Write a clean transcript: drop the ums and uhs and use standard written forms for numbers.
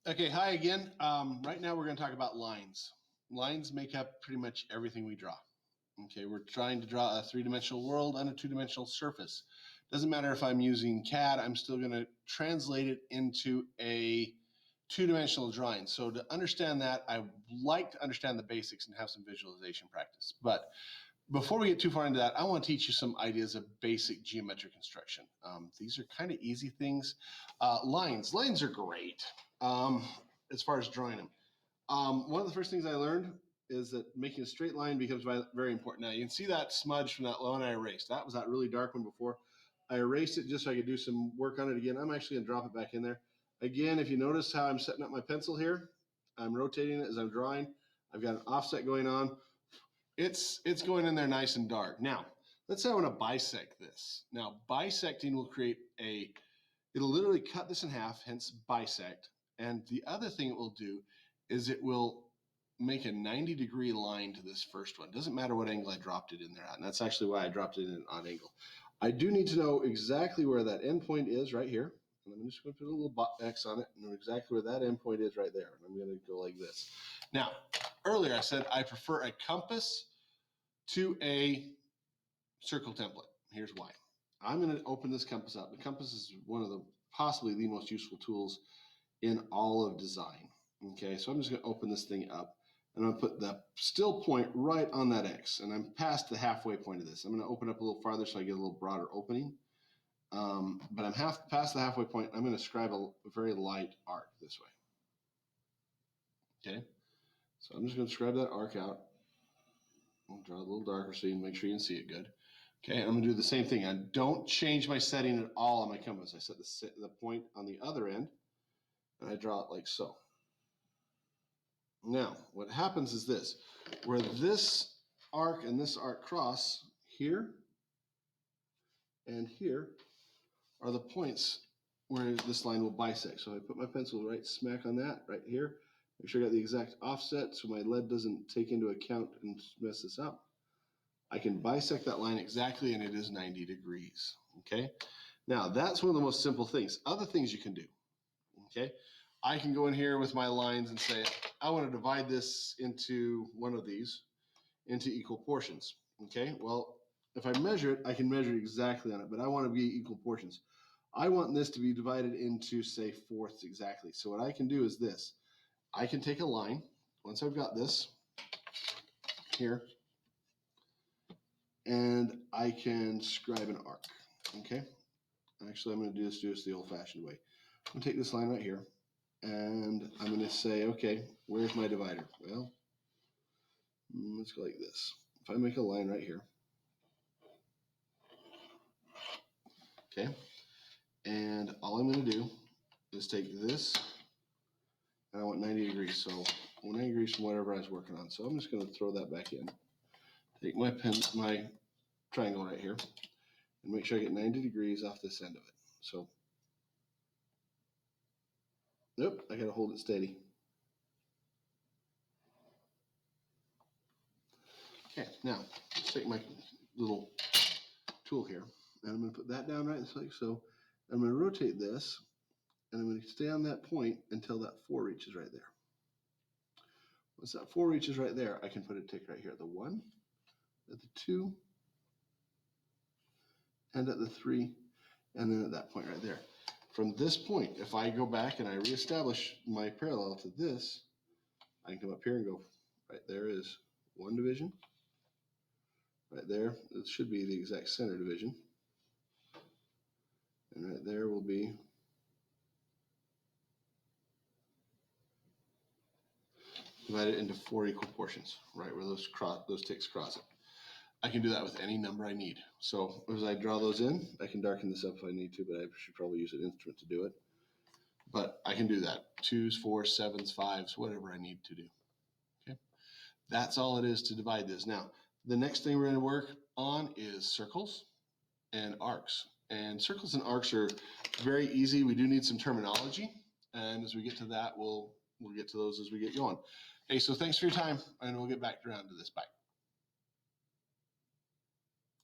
Okay, hi again. Right now we're going to talk about lines. Lines make up pretty much everything we draw. Okay, we're trying to draw a three-dimensional world on a two-dimensional surface. Doesn't matter if I'm using CAD, I'm still going to translate it into a two-dimensional drawing. So to understand that, I like to understand the basics and have some visualization practice. But before we get too far into that, I want to teach you some ideas of basic geometric construction. These are kind of easy things. Lines are great as far as drawing them. One of the first things I learned is that making a straight line becomes very important. Now you can see that smudge from that line I erased. That was that really dark one before. I erased it just so I could do some work on it again. I'm actually going to drop it back in there. Again, if you notice how I'm setting up my pencil here, I'm rotating it as I'm drawing. I've got an offset going on. It's going in there nice and dark. Now, let's say I want to bisect this. Now, bisecting will create it'll literally cut this in half, hence bisect. And the other thing it will do is it will make a 90-degree line to this first one. Doesn't matter what angle I dropped it in there at. And that's actually why I dropped it in an odd angle. I do need to know exactly where that endpoint is right here. And I'm just going to put a little X on it and know exactly where that endpoint is right there. And I'm going to go like this. Now, earlier I said I prefer a compass to a circle template. Here's why. I'm going to open this compass up. The compass is one of the possibly the most useful tools in all of design. Okay, so I'm just going to open this thing up and I'm going to put the still point right on that X, and I'm past the halfway point of this. I'm going to open up a little farther so I get a little broader opening. But I'm past the halfway point. I'm going to scribe a very light arc this way. Okay, so I'm just going to scribe that arc out. I'll draw a little darker so you can make sure you can see it good. Okay, I'm going to do the same thing. I don't change my setting at all on my compass. I set the point on the other end, and I draw it like so. Now, what happens is this. Where this arc and this arc cross, here and here are the points where this line will bisect. So I put my pencil right smack on that right here. Make sure I got the exact offset so my lead doesn't take into account and mess this up. I can bisect that line exactly, and it is 90 degrees, okay? Now, that's one of the most simple things. Other things you can do, okay? I can go in here with my lines and say, I want to divide this into one of these into equal portions, okay? Well, if I measure it, I can measure it exactly on it, but I want to be equal portions. I want this to be divided into, say, fourths exactly. So what I can do is this. I can take a line, once I've got this here, and I can scribe an arc, okay? Actually, I'm going to do this the old-fashioned way. I'm going to take this line right here, and I'm going to say, okay, where's my divider? Well, let's go like this. If I make a line right here, okay, and all I'm going to do is take this, and I want 90 degrees, so 90 degrees from whatever I was working on. So I'm just going to throw that back in. Take my triangle right here, and make sure I get 90 degrees off this end of it. So, nope, I got to hold it steady. Okay, now let's take my little tool here, and I'm going to put that down right like so. I'm going to rotate this, and I'm going to stay on that point until that 4 reaches right there. Once that 4 reaches right there, I can put a tick right here at the 1, at the 2, and at the 3, and then at that point right there. From this point, if I go back and I reestablish my parallel to this, I can come up here and go, right there is 1 division. Right there, it should be the exact center division. And right there will be divided into 4 equal portions, right where those ticks cross it. I can do that with any number I need. So as I draw those in, I can darken this up if I need to, but I should probably use an instrument to do it. But I can do that. 2s, 4s, 7s, 5s, whatever I need to do. Okay, that's all it is to divide this. Now, the next thing we're going to work on is circles and arcs. And circles and arcs are very easy. We do need some terminology. And as we get to that, we'll get to those as we get going. Hey, so thanks for your time, and we'll get back around to this. Bye.